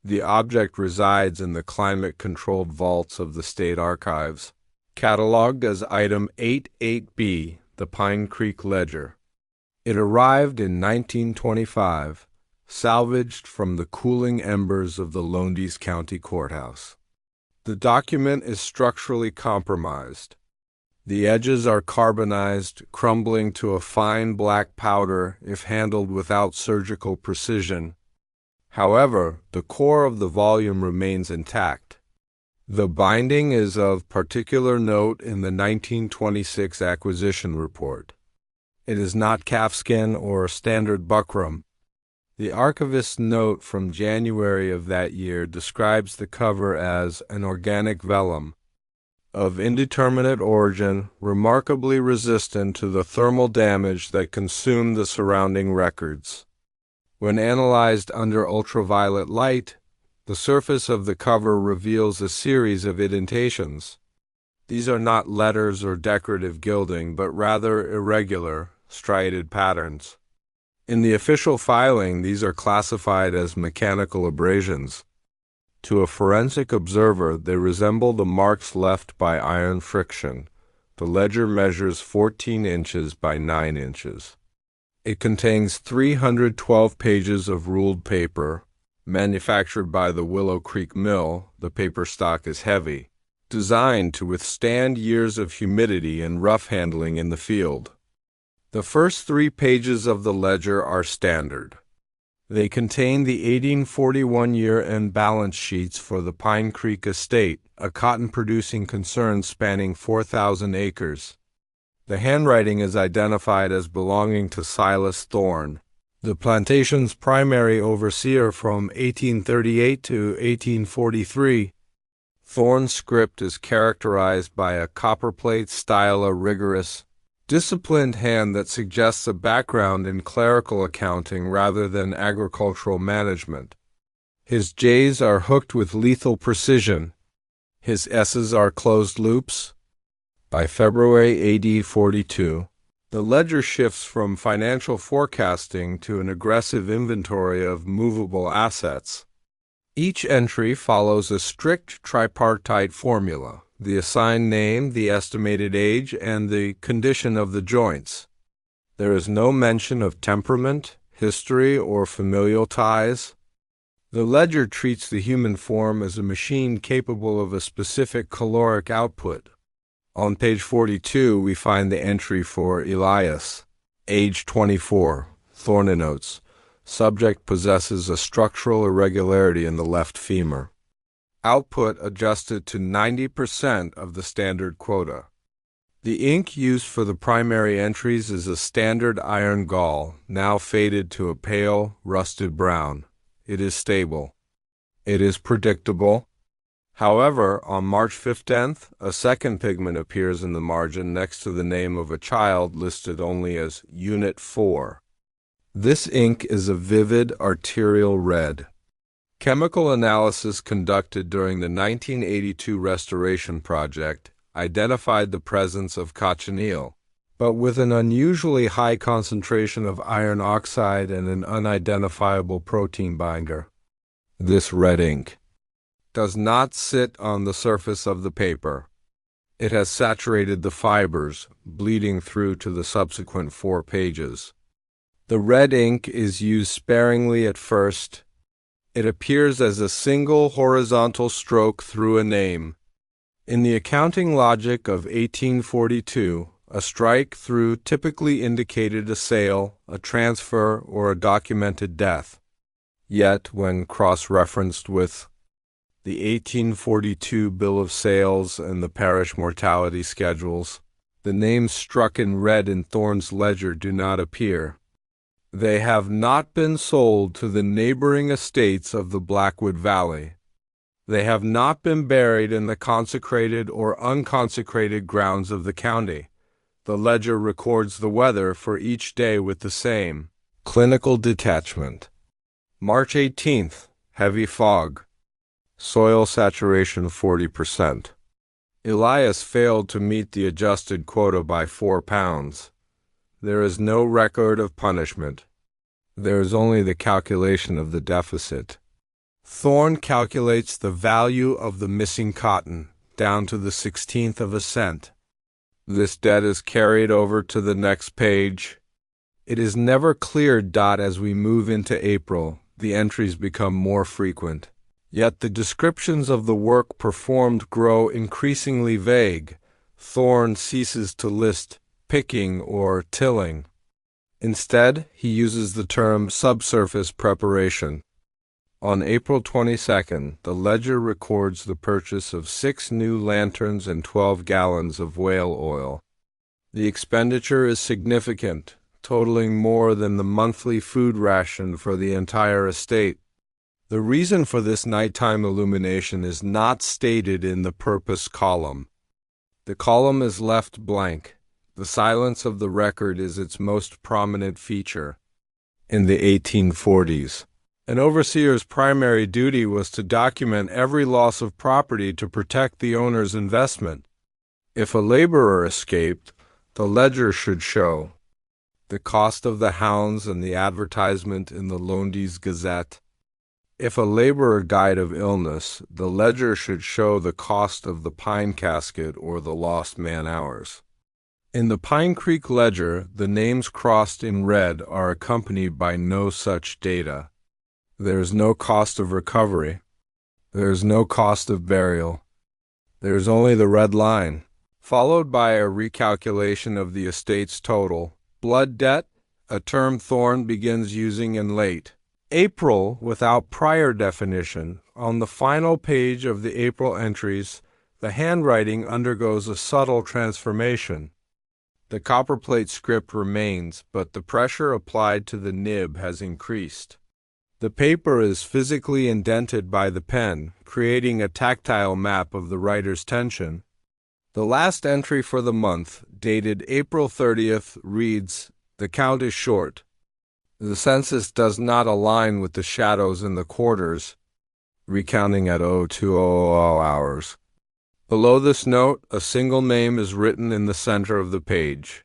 The object resides in the climate-controlled vaults of the State Archives. Catalogued as Item 88B, the Pine Creek Ledger. It arrived in 1925, salvaged from the cooling embers of the Lowndes County courthouse. The document is structurally compromised. The edges are carbonized, crumbling to a fine black powder if handled without surgical precision. However, the core of the volume remains intact. The binding is of particular note in the 1926 acquisition report. It is not calfskin or standard buckram. The archivist's note from January of that year describes the cover as an organic vellum, of indeterminate origin, remarkably resistant to the thermal damage that consumed the surrounding records. When analyzed under ultraviolet light, the surface of the cover reveals a series of indentations. These are not letters or decorative gilding, but rather irregular, striated patterns. In the official filing, these are classified as mechanical abrasions. To a forensic observer, they resemble the marks left by iron friction. The ledger measures 14 inches by 9 inches. It contains 312 pages of ruled paper. Manufactured by the Willow Creek Mill, the paper stock is heavy, designed to withstand years of humidity and rough handling in the field. The first 3 pages of the ledger are standard. They contain the 1841 year-end balance sheets for the Pine Creek Estate, a cotton-producing concern spanning 4,000 acres. The handwriting is identified as belonging to Silas Thorne, the plantation's primary overseer from 1838 to 1843. Thorne's script is characterized by a copperplate style, a rigorous, disciplined hand that suggests a background in clerical accounting rather than agricultural management. His J's are hooked with lethal precision. His S's are closed loops. By February AD 42, the ledger shifts from financial forecasting to an aggressive inventory of movable assets. Each entry follows a strict tripartite formula: the assigned name, the estimated age, and the condition of the joints. There is no mention of temperament, history, or familial ties. The ledger treats the human form as a machine capable of a specific caloric output. On page 42, we find the entry for Elias, age 24, Thorne notes. Subject possesses a structural irregularity in the left femur. Output adjusted to 90% of the standard quota. The ink used for the primary entries is a standard iron gall, now faded to a pale, rusted brown. It is stable. It is predictable. However, on March 15th, a second pigment appears in the margin next to the name of a child listed only as Unit 4. This ink is a vivid arterial red. Chemical analysis conducted during the 1982 restoration project identified the presence of cochineal, but with an unusually high concentration of iron oxide and an unidentifiable protein binder. This red ink does not sit on the surface of the paper. It has saturated the fibers, bleeding through to the subsequent 4 pages. The red ink is used sparingly at first. It appears as a single horizontal stroke through a name. In the accounting logic of 1842, a strike through typically indicated a sale, a transfer, or a documented death. Yet, when cross-referenced with the 1842 Bill of Sales and the parish mortality schedules, the names struck in red in Thorne's ledger do not appear. They have not been sold to the neighboring estates of the Blackwood Valley. They have not been buried in the consecrated or unconsecrated grounds of the county. The ledger records the weather for each day with the same clinical detachment. March 18th, heavy fog. Soil saturation 40%. Elias failed to meet the adjusted quota by 4 pounds. There is no record of punishment. There is only the calculation of the deficit. Thorne calculates the value of the missing cotton down to the 16th of a cent. This debt is carried over to the next page. It is never cleared. As we move into April, the entries become more frequent. Yet the descriptions of the work performed grow increasingly vague. Thorne ceases to list picking or tilling. Instead, he uses the term subsurface preparation. On April 22nd, the ledger records the purchase of 6 new lanterns and 12 gallons of whale oil. The expenditure is significant, totaling more than the monthly food ration for the entire estate. The reason for this nighttime illumination is not stated in the purpose column. The column is left blank. The silence of the record is its most prominent feature. In the 1840s, an overseer's primary duty was to document every loss of property to protect the owner's investment. If a laborer escaped, the ledger should show the cost of the hounds and the advertisement in the Lowndes Gazette. If a laborer died of illness, the ledger should show the cost of the pine casket or the lost man-hours. In the Pine Creek ledger, the names crossed in red are accompanied by no such data. There is no cost of recovery. There is no cost of burial. There is only the red line, followed by a recalculation of the estate's total. Blood debt, a term Thorne begins using in late April without prior definition. On the final page of the April entries, the handwriting undergoes a subtle transformation. The copperplate script remains, but the pressure applied to the nib has increased. The paper is physically indented by the pen, creating a tactile map of the writer's tension. The last entry for the month, dated April 30th, reads, "The count is short." The census does not align with the shadows in the quarters, recounting at 0200 hours. Below this note, a single name is written in the center of the page.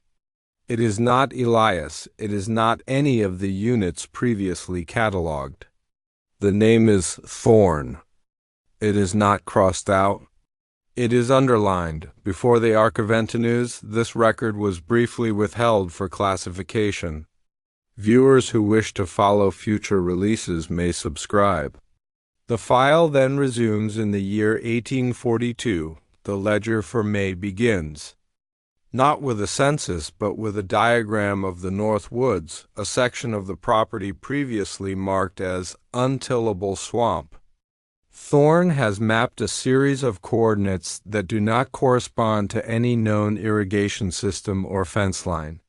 It is not Elias. It is not any of the units previously cataloged. The name is Thorne. It is not crossed out. It is underlined. Before the Archiventinus, this record was briefly withheld for classification. Viewers who wish to follow future releases may subscribe. The file then resumes in the year 1842. The ledger for May begins, not with a census, but with a diagram of the North Woods, a section of the property previously marked as untillable swamp. Thorne has mapped a series of coordinates that do not correspond to any known irrigation system or fence line.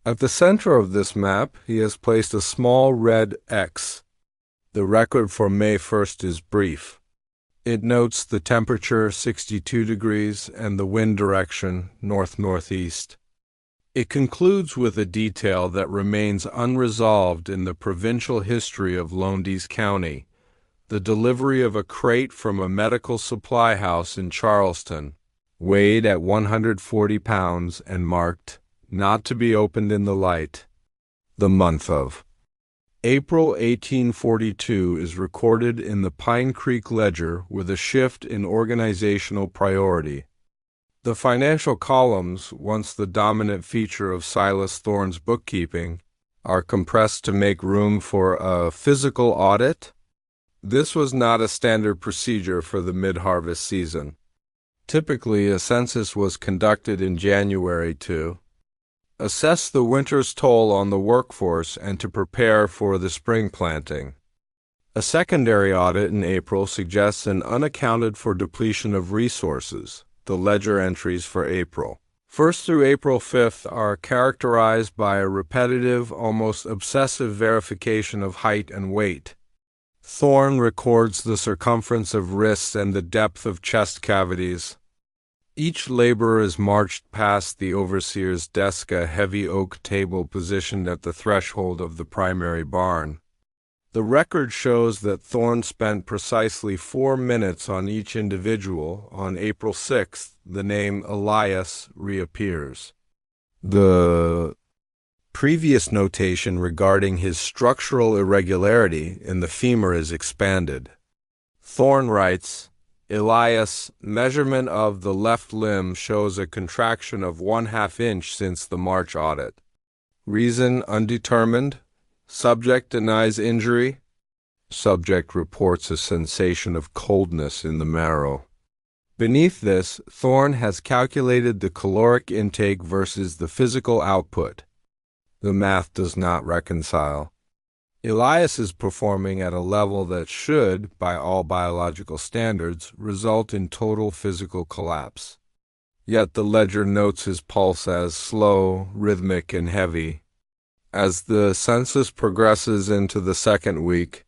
At the center of this map, he has placed a small red X. The record for May 1st is brief. It notes the temperature, 62 degrees, and the wind direction, north-northeast. It concludes with a detail that remains unresolved in the provincial history of Lowndes County: the delivery of a crate from a medical supply house in Charleston, weighed at 140 pounds and marked, "Not to be opened in the light." The month of April 1842 is recorded in the Pine Creek ledger with a shift in organizational priority. The financial columns, once the dominant feature of Silas Thorne's bookkeeping, are compressed to make room for a physical audit. This was not a standard procedure for the mid-harvest season. Typically, a census was conducted in January to assess the winter's toll on the workforce and to prepare for the spring planting. A secondary audit in April suggests an unaccounted-for depletion of resources. The ledger entries for April 1st through April 5th are characterized by a repetitive, almost obsessive verification of height and weight. Thorne records the circumference of wrists and the depth of chest cavities. Each laborer is marched past the overseer's desk, a heavy oak table positioned at the threshold of the primary barn. The record shows that Thorne spent precisely 4 minutes on each individual. On April 6th, the name Elias reappears. The previous notation regarding his structural irregularity in the femur is expanded. Thorne writes, Elias, measurement of the left limb shows a contraction of 1/2 inch since the March audit. Reason undetermined. Subject denies injury. Subject reports a sensation of coldness in the marrow. Beneath this, Thorne has calculated the caloric intake versus the physical output. The math does not reconcile. Elias is performing at a level that should, by all biological standards, result in total physical collapse. Yet the ledger notes his pulse as slow, rhythmic, and heavy. As the census progresses into the second week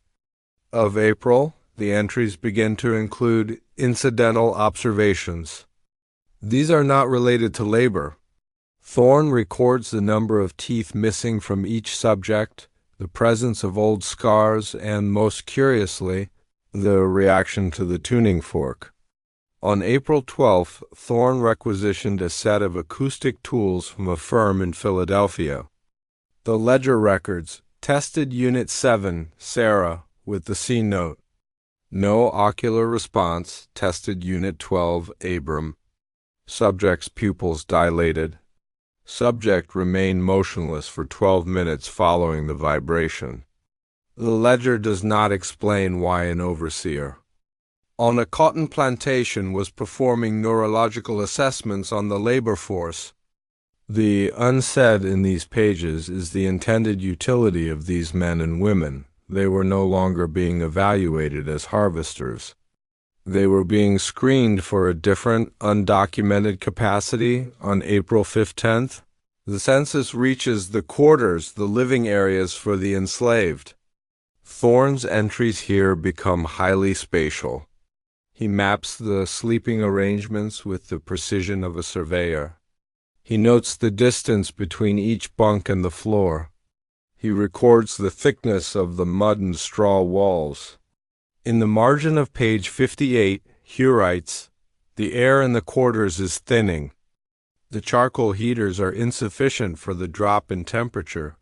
of April, the entries begin to include incidental observations. These are not related to labor. Thorne records the number of teeth missing from each subject, the presence of old scars, and, most curiously, the reaction to the tuning fork. On April 12th, Thorne requisitioned a set of acoustic tools from a firm in Philadelphia. The ledger records, tested Unit 7, Sarah, with the C note. No ocular response, tested Unit 12, Abram. Subject's pupils dilated. Subject remained motionless for 12 minutes following the vibration. The ledger does not explain why an overseer on a cotton plantation was performing neurological assessments on the labor force. The unsaid in these pages is the intended utility of these men and women. They were no longer being evaluated as harvesters. They were being screened for a different, undocumented capacity on April 15th. The census reaches the quarters, the living areas for the enslaved. Thorne's entries here become highly spatial. He maps the sleeping arrangements with the precision of a surveyor. He notes the distance between each bunk and the floor. He records the thickness of the mud and straw walls. In the margin of page 58, Hugh writes, the air in the quarters is thinning. The charcoal heaters are insufficient for the drop in temperature,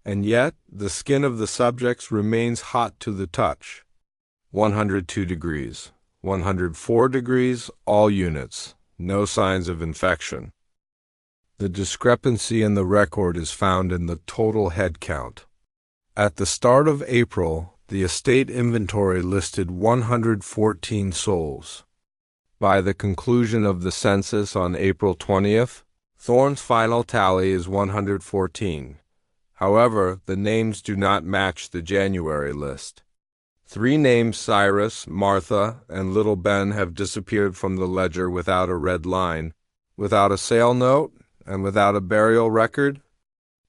and yet the skin of the subjects remains hot to the touch. 102 degrees, 104 degrees, all units, no signs of infection. The discrepancy in the record is found in the total head count. At the start of April, the estate inventory listed 114 souls. By the conclusion of the census on April 20th, Thorne's final tally is 114. However, the names do not match the January list. 3 names, Cyrus, Martha, and Little Ben, have disappeared from the ledger without a red line, without a sale note, and without a burial record.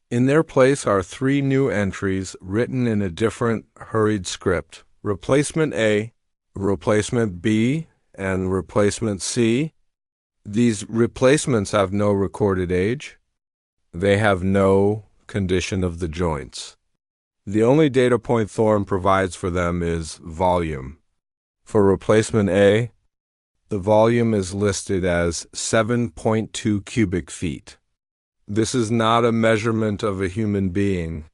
In their place are 3 new entries written in a different, hurried script: Replacement A, Replacement B, and Replacement C. These replacements have no recorded age. They have no condition of the joints. The only data point Thorne provides for them is volume. For Replacement A, the volume is listed as 7.2 cubic feet. This is not a measurement of a human being.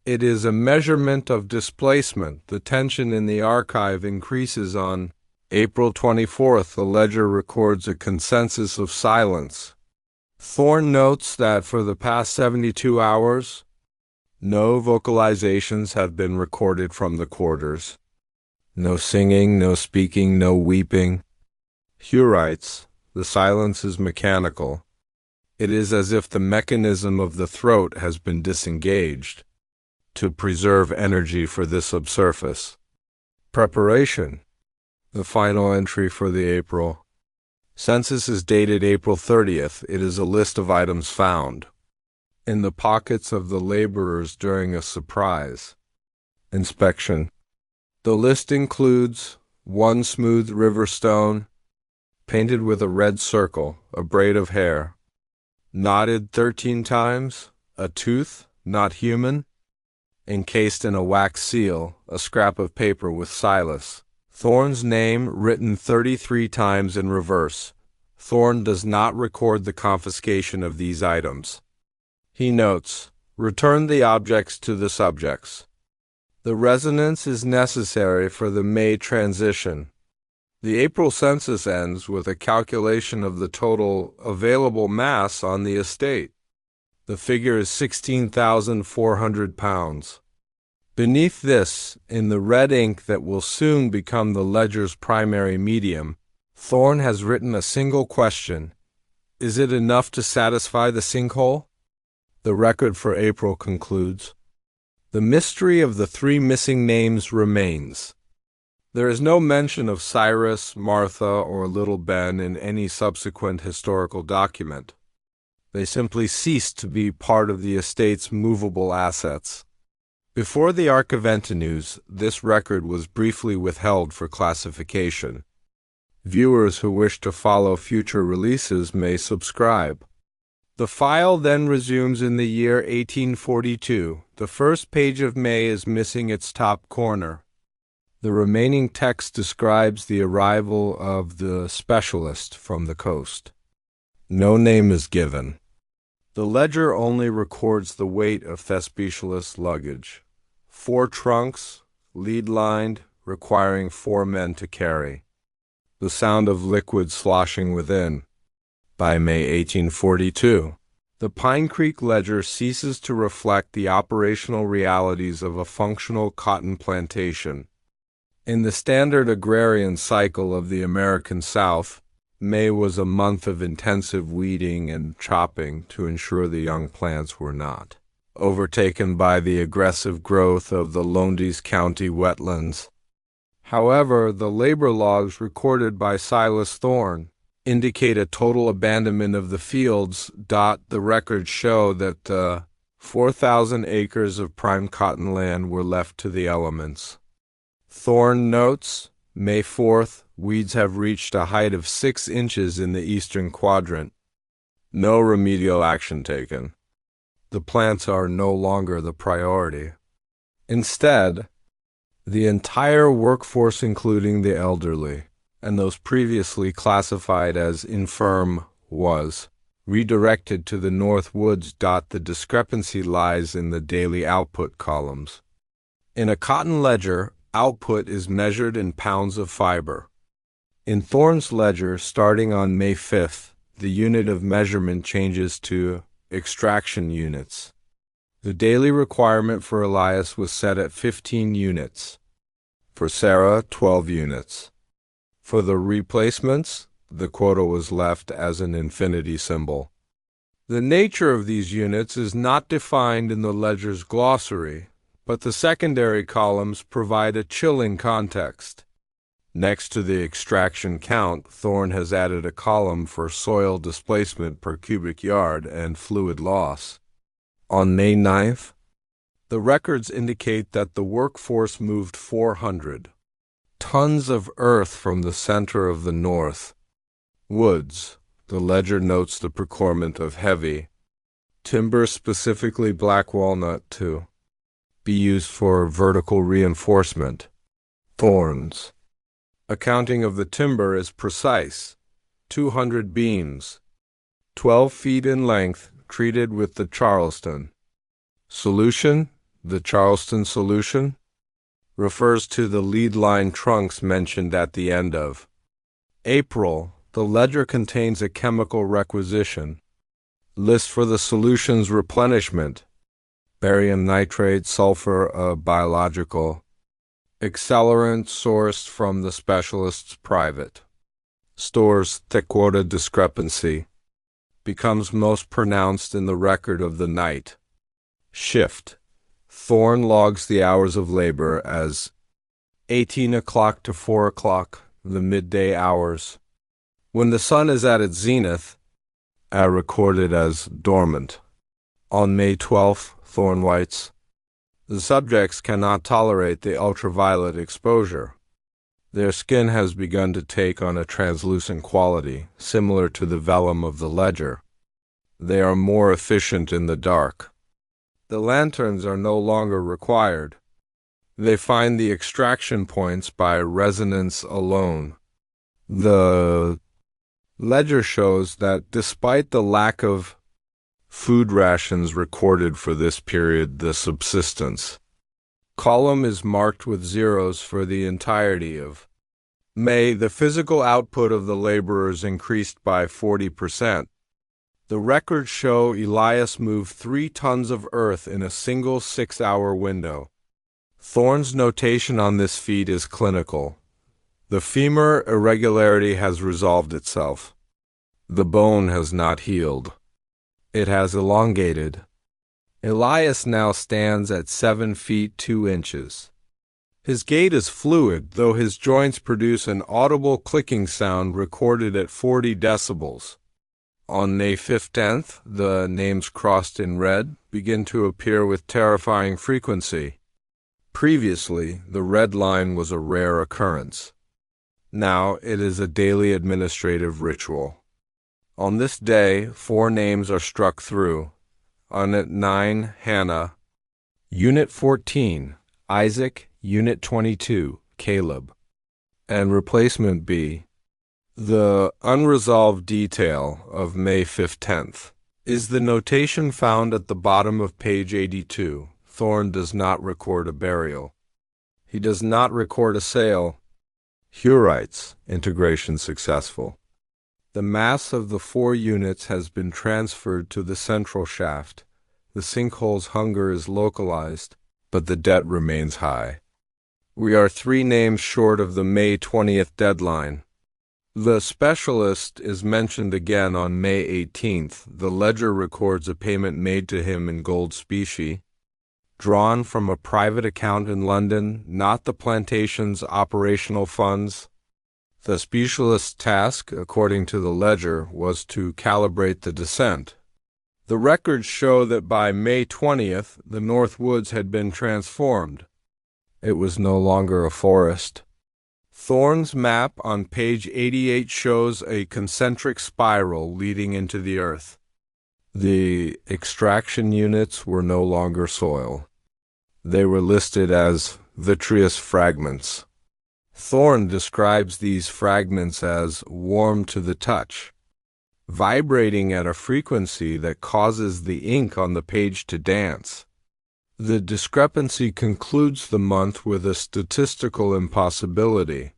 It is a measurement of displacement. The tension in the archive increases. On April 24th, the ledger records a consensus of silence. Thorne notes that for the past 72 hours, no vocalizations have been recorded from the quarters. No singing, no speaking, no weeping. Hugh writes, the silence is mechanical. It is as if the mechanism of the throat has been disengaged to preserve energy for this subsurface. Preparation. The final entry for the April census is dated April 30th. It is a list of items found in the pockets of the laborers during a surprise inspection. The list includes 1 smooth river stone, painted with a red circle, a braid of hair, knotted 13 times, a tooth, not human, encased in a wax seal, a scrap of paper with Silas Thorne's name written 33 times in reverse. Thorne does not record the confiscation of these items. He notes, return the objects to the subjects. The resonance is necessary for the May transition. The April census ends with a calculation of the total available mass on the estate. The figure is 16,400 pounds. Beneath this, in the red ink that will soon become the ledger's primary medium, Thorne has written a single question. Is it enough to satisfy the sinkhole? The record for April concludes. The mystery of the three missing names remains. There is no mention of Cyrus, Martha, or Little Ben in any subsequent historical document. They simply ceased to be part of the estate's movable assets. Before the Archiventinus, this record was briefly withheld for classification. Viewers who wish to follow future releases may subscribe. The file then resumes in the year 1842. The first page of May is missing its top corner. The remaining text describes the arrival of the specialist from the coast. No name is given. The ledger only records the weight of Thespesius' luggage. 4 trunks, lead-lined, requiring 4 men to carry. The sound of liquid sloshing within. By May 1842, the Pine Creek ledger ceases to reflect the operational realities of a functional cotton plantation. In the standard agrarian cycle of the American South, May was a month of intensive weeding and chopping to ensure the young plants were not overtaken by the aggressive growth of the Lowndes County wetlands. However, the labor logs recorded by Silas Thorne indicate a total abandonment of the fields. The records show that 4,000 acres of prime cotton land were left to the elements. Thorne notes, May 4th, weeds have reached a height of 6 inches in the eastern quadrant. No remedial action taken. The plants are no longer the priority. Instead, the entire workforce, including the elderly, and those previously classified as infirm, was redirected to the North Woods. The discrepancy lies in the daily output columns. In a cotton ledger, output is measured in pounds of fiber. In Thorne's ledger, starting on May 5th, the unit of measurement changes to extraction units. The daily requirement for Elias was set at 15 units. For Sarah, 12 units. For the replacements, the quota was left as an infinity symbol. The nature of these units is not defined in the ledger's glossary, but the secondary columns provide a chilling context. Next to the extraction count, Thorne has added a column for soil displacement per cubic yard and fluid loss. On May 9th, the records indicate that the workforce moved 400 tons of earth from the center of the North Woods. The ledger notes the procurement of heavy timber, specifically black walnut, to be used for vertical reinforcement. Thorne's accounting of the timber is precise. 200 beams, 12 feet in length, treated with the Charleston Solution. The Charleston Solution refers to the lead line trunks mentioned at the end of April. The ledger contains a chemical requisition list for the solution's replenishment. Barium nitrate, sulfur, a biological accelerant sourced from the specialist's private stores. Thick quota discrepancy becomes most pronounced in the record of the night shift. Thorne logs the hours of labor as 18 o'clock to 4 o'clock, the midday hours, when the sun is at its zenith, are recorded as dormant. On May 12th, Thorne writes, the subjects cannot tolerate the ultraviolet exposure. Their skin has begun to take on a translucent quality, similar to the vellum of the ledger. They are more efficient in the dark. The lanterns are no longer required. They find the extraction points by resonance alone. The ledger shows that despite the lack of food rations recorded for this period, the subsistence Column is marked with zeros for the entirety of May. The physical output of the laborers increased by 40%. The records show Elias moved 3 tons of earth in a single 6-hour window. Thorne's notation on this feat is clinical. The femur irregularity has resolved itself. The bone has not healed. It has elongated. Elias now stands at 7 feet 2 inches. His gait is fluid, though his joints produce an audible clicking sound recorded at 40 decibels. On May 15th, the names crossed in red begin to appear with terrifying frequency. Previously, the red line was a rare occurrence. Now it is a daily administrative ritual. On this day, 4 names are struck through. Unit 9, Hannah. Unit 14, Isaac. Unit 22, Caleb. And replacement B. The unresolved detail of May 15th is the notation found at the bottom of page 82. Thorne does not record a burial. He does not record a sale. Hugh writes, integration successful. The mass of the 4 units has been transferred to the central shaft. The sinkhole's hunger is localized, but the debt remains high. We are 3 names short of the May 20th deadline. The specialist is mentioned again on May 18th. The ledger records a payment made to him in gold specie, drawn from a private account in London, not the plantation's operational funds. The specialist's task, according to the ledger, was to calibrate the descent. The records show that by May 20th, the North Woods had been transformed. It was no longer a forest. Thorne's map on page 88 shows a concentric spiral leading into the earth. The extraction units were no longer soil. They were listed as vitreous fragments. Thorne describes these fragments as warm to the touch, vibrating at a frequency that causes the ink on the page to dance. The discrepancy concludes the month with a statistical impossibility.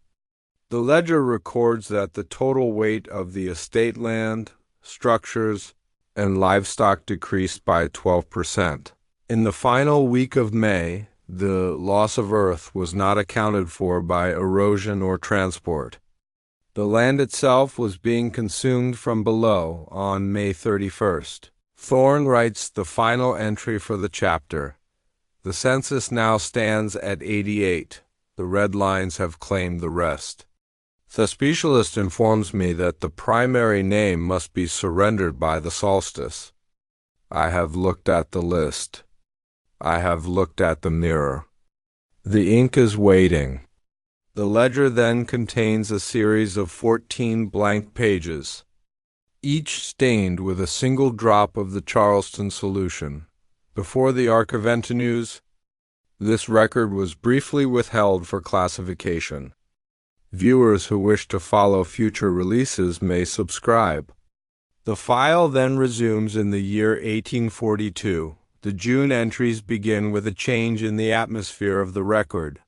The ledger records that the total weight of the estate land, structures, and livestock decreased by 12%. In the final week of May, the loss of earth was not accounted for by erosion or transport. The land itself was being consumed from below on May 31st. Thorne writes the final entry for the chapter. The census now stands at 88. The red lines have claimed the rest. The specialist informs me that the primary name must be surrendered by the solstice. I have looked at the list. I have looked at the mirror. The ink is waiting. The ledger then contains a series of 14 blank pages, each stained with a single drop of the Charleston Solution. Before the Archival, this record was briefly withheld for classification. Viewers who wish to follow future releases may subscribe. The file then resumes in the year 1842. The June entries begin with a change in the atmosphere of the record.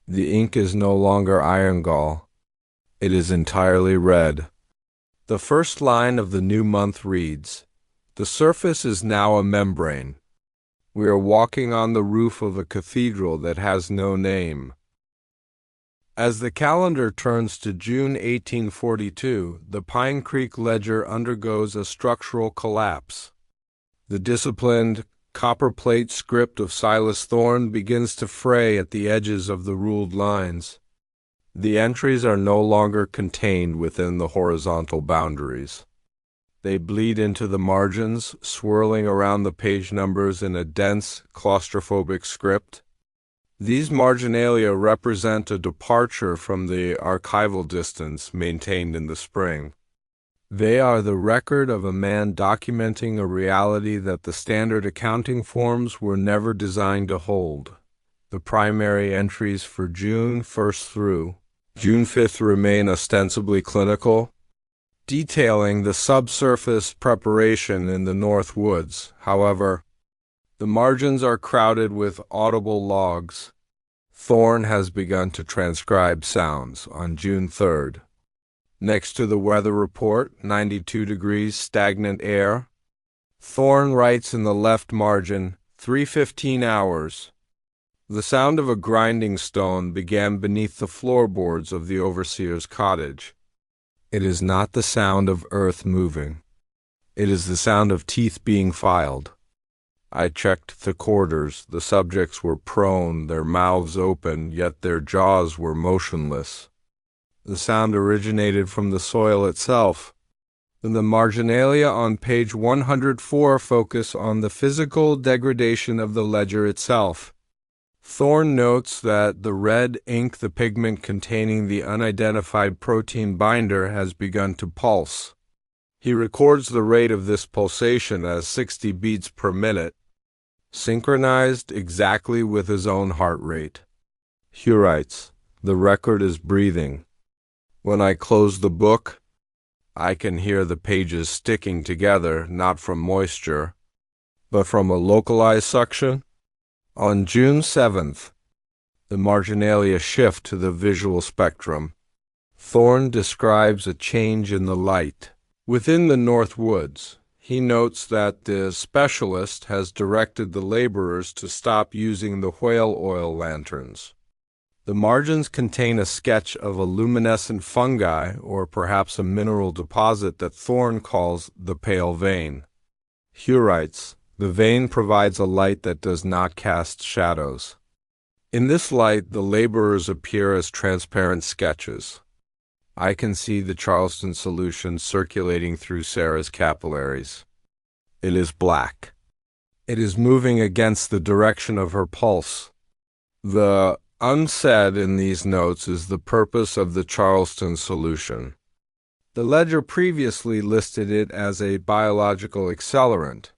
The ink is no longer iron gall. It is entirely red. The first line of the new month reads, "The surface is now a membrane. We are walking on the roof of a cathedral that has no name." As the calendar turns to June 1842, the Pine Creek ledger undergoes a structural collapse. The disciplined, copperplate script of Silas Thorne begins to fray at the edges of the ruled lines. The entries are no longer contained within the horizontal boundaries. They bleed into the margins, swirling around the page numbers in a dense, claustrophobic script. These marginalia represent a departure from the archival distance maintained in the spring. They are the record of a man documenting a reality that the standard accounting forms were never designed to hold. The primary entries for June 1st through June 5th remain ostensibly clinical, detailing the subsurface preparation in the North Woods. However, The margins are crowded with audible logs. Thorne has begun to transcribe sounds on June 3rd. Next to the weather report, 92 degrees, stagnant air. Thorne writes in the left margin, 3:15 hours. The sound of a grinding stone began beneath the floorboards of the overseer's cottage. It is not the sound of earth moving. It is the sound of teeth being filed. I checked the quarters. The subjects were prone, their mouths open, yet their jaws were motionless. The sound originated from the soil itself. The marginalia on page 104 focus on the physical degradation of the ledger itself. Thorne notes that the red ink, the pigment containing the unidentified protein binder, has begun to pulse. He records the rate of this pulsation as 60 beats per minute, synchronized exactly with his own heart rate. He writes, "The record is breathing. When I close the book, I can hear the pages sticking together, not from moisture, but from a localized suction." On June 7th, the marginalia shift to the visual spectrum. Thorne describes a change in the light. Within the North Woods, he notes that the specialist has directed the laborers to stop using the whale oil lanterns. The margins contain a sketch of a luminescent fungi, or perhaps a mineral deposit that Thorne calls the pale vein. He writes, "The vein provides a light that does not cast shadows. In this light, the laborers appear as transparent sketches. I can see the Charleston Solution circulating through Sarah's capillaries. It is black. It is moving against the direction of her pulse." The unsaid in these notes is the purpose of the Charleston Solution. The ledger previously listed it as a biological accelerant,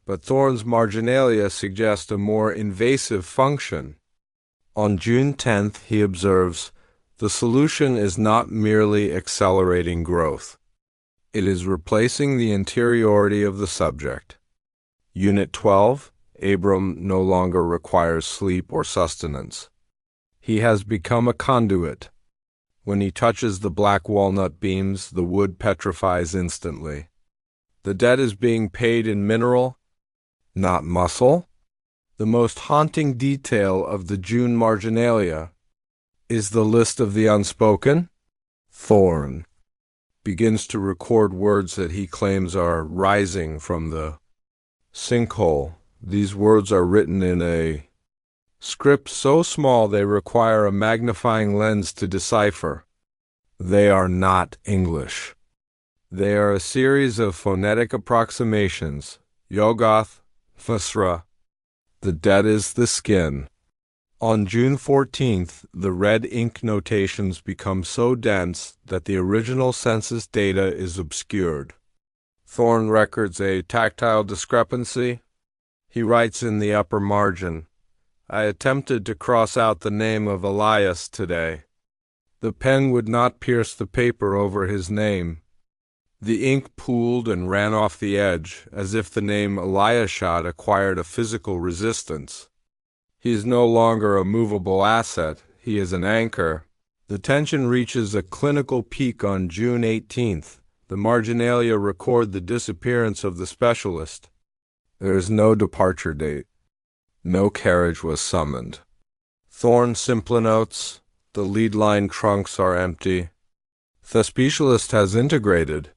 but Thorne's marginalia suggest a more invasive function. On June 10th, he observes, "The solution is not merely accelerating growth. It is replacing the interiority of the subject. Unit 12, Abram no longer requires sleep or sustenance. He has become a conduit. When he touches the black walnut beams, the wood petrifies instantly. The debt is being paid in mineral, not muscle." The most haunting detail of the June marginalia is the list of the unspoken. Thorne begins to record words that he claims are rising from the sinkhole. These words are written in a script so small they require a magnifying lens to decipher. They are not English. They are a series of phonetic approximations. Yogoth, Thusra. The debt is the skin. On June 14th, the red ink notations become so dense that the original census data is obscured. Thorne records a tactile discrepancy. He writes in the upper margin, "I attempted to cross out the name of Elias today. The pen would not pierce the paper over his name. The ink pooled and ran off the edge, as if the name Eliashad acquired a physical resistance. He is no longer a movable asset. He is an anchor." The tension reaches a clinical peak on June 18th. The marginalia record the disappearance of the specialist. There is no departure date. No carriage was summoned. Thorne simply notes, "The lead line trunks are empty. The specialist has integrated.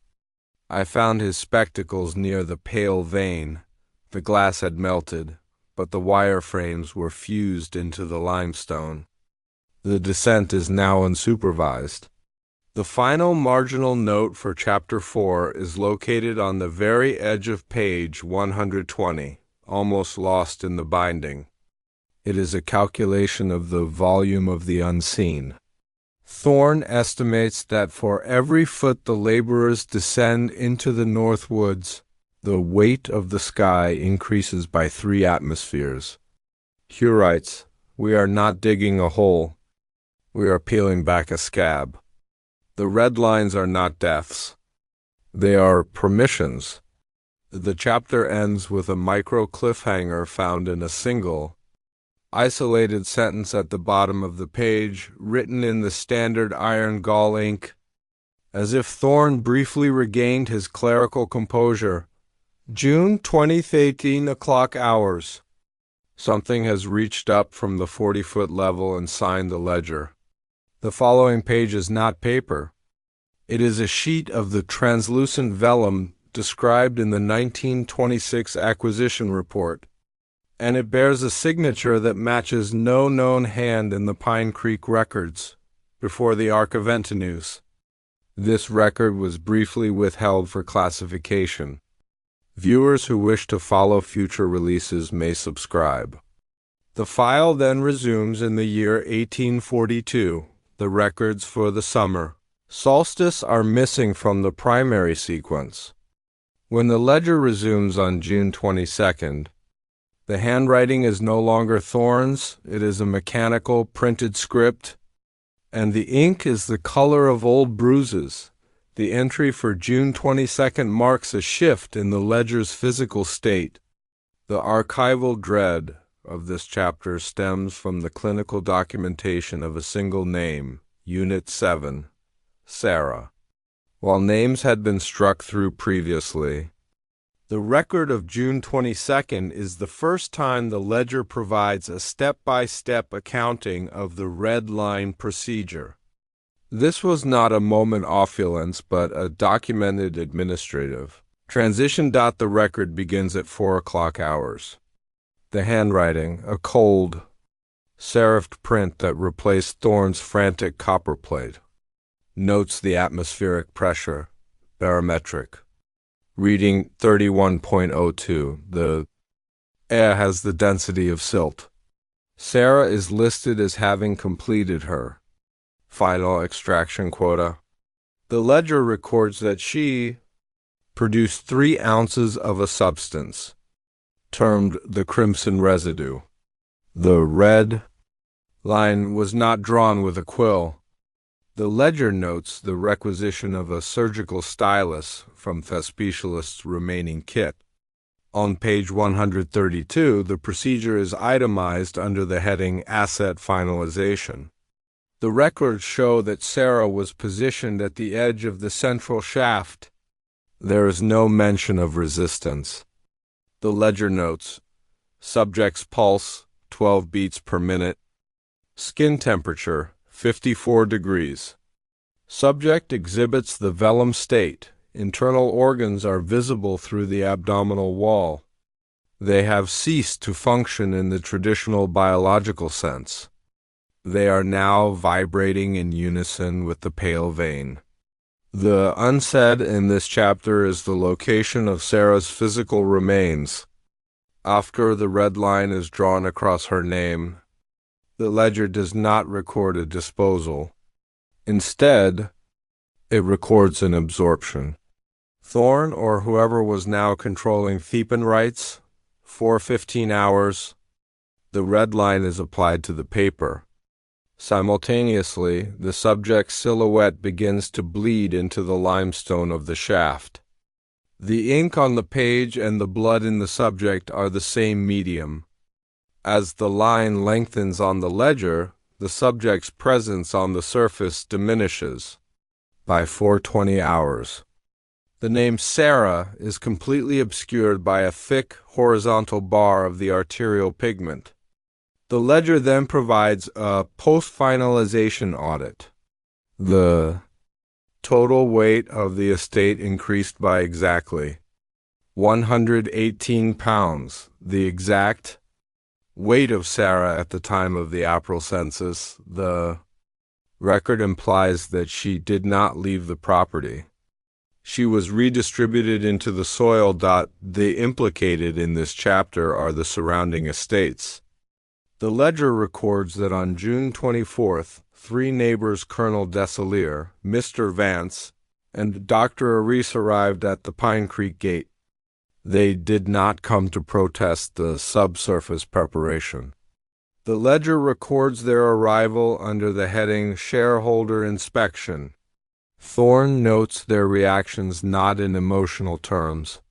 I found his spectacles near the pale vein. The glass had melted, but the wire frames were fused into the limestone. The descent is now unsupervised." The final marginal note for Chapter 4 is located on the very edge of page 120, almost lost in the binding. It is a calculation of the volume of the unseen. Thorne estimates that for every foot the laborers descend into the North Woods, the weight of the sky increases by 3 atmospheres. He writes, "We are not digging a hole. We are peeling back a scab. The red lines are not deaths. They are permissions. The chapter ends with a micro cliffhanger found in a single, isolated sentence at the bottom of the page, written in the standard iron gall ink. As if Thorne briefly regained his clerical composure. June 20th, 18 o'clock hours. Something has reached up from the 40-foot level and signed the ledger. The following page is not paper. It is a sheet of the translucent vellum described in the 1926 acquisition report, and it bears a signature that matches no known hand in the Pine Creek records before the Archival. This record was briefly withheld for classification. Viewers who wish to follow future releases may subscribe. The file then resumes in the year 1842. The records for the summer solstice are missing from the primary sequence. When the ledger resumes on June 22nd, the handwriting is no longer Thorne's, it is a mechanical printed script, and the ink is the color of old bruises. The entry for June 22nd marks a shift in the ledger's physical state. The archival dread of this chapter stems from the clinical documentation of a single name, Unit 7, Sarah. While names had been struck through previously, the record of June 22nd is the first time the ledger provides a step-by-step accounting of the red line procedure. This was not a moment opulence, but a documented administrative transition. The record begins at 4 o'clock hours. The handwriting, a cold, serifed print that replaced Thorne's frantic copperplate, notes the atmospheric pressure, barometric. Reading 31.02. The air has the density of silt. Sarah is listed as having completed her final extraction quota. The ledger records that she produced 3 ounces of a substance, termed the crimson residue. The red line was not drawn with a quill. The ledger notes the requisition of a surgical stylus from the specialist's remaining kit. On page 132, the procedure is itemized under the heading Asset Finalization. The records show that Sarah was positioned at the edge of the central shaft. There is no mention of resistance. The ledger notes, subject's pulse, 12 beats per minute. Skin temperature, 54 degrees. Subject exhibits the vellum state. Internal organs are visible through the abdominal wall. They have ceased to function in the traditional biological sense. They are now vibrating in unison with the pale vein. The unsaid in this chapter is the location of Sarah's physical remains. After the red line is drawn across her name, the ledger does not record a disposal. Instead, it records an absorption. Thorne, or whoever was now controlling Thepan, writes, 4:15 hours, the red line is applied to the paper. Simultaneously, the subject's silhouette begins to bleed into the limestone of the shaft. The ink on the page and the blood in the subject are the same medium. As the line lengthens on the ledger, the subject's presence on the surface diminishes. By 4:20 hours, the name Sarah is completely obscured by a thick, horizontal bar of the arterial pigment. The ledger then provides a post-finalization audit. The total weight of the estate increased by exactly 118 pounds, the exact weight of Sarah at the time of the April census. The record implies that she did not leave the property. She was redistributed into the soil. The implicated in this chapter are the surrounding estates. The ledger records that on June 24th, 3 neighbors, Colonel Desailliers, Mr. Vance, and Dr. Aris, arrived at the Pine Creek gate. They did not come to protest the subsurface preparation. The ledger records their arrival under the heading Shareholder Inspection. Thorne notes their reactions not in emotional terms,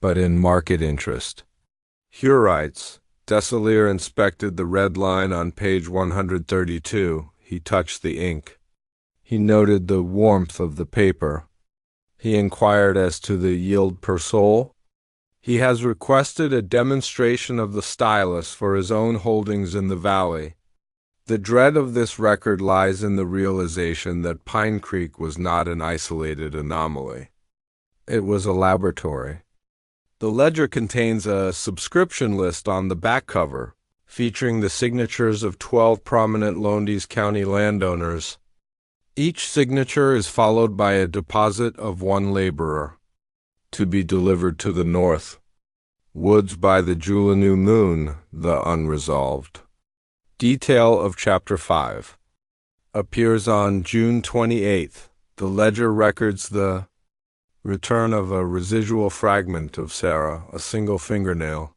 but in market interest. Hure writes, Desailliers inspected the red line on page 132. He touched the ink. He noted the warmth of the paper. He inquired as to the yield per sol. He has requested a demonstration of the stylus for his own holdings in the valley. The dread of this record lies in the realization that Pine Creek was not an isolated anomaly. It was a laboratory. The ledger contains a subscription list on the back cover, featuring the signatures of 12 prominent Lowndes County landowners. Each signature is followed by a deposit of one laborer, to be delivered to the north. Woods by the Julian moon, the unresolved. Detail of Chapter 5 appears on June 28th. The ledger records the return of a residual fragment of Sarah, a single fingernail,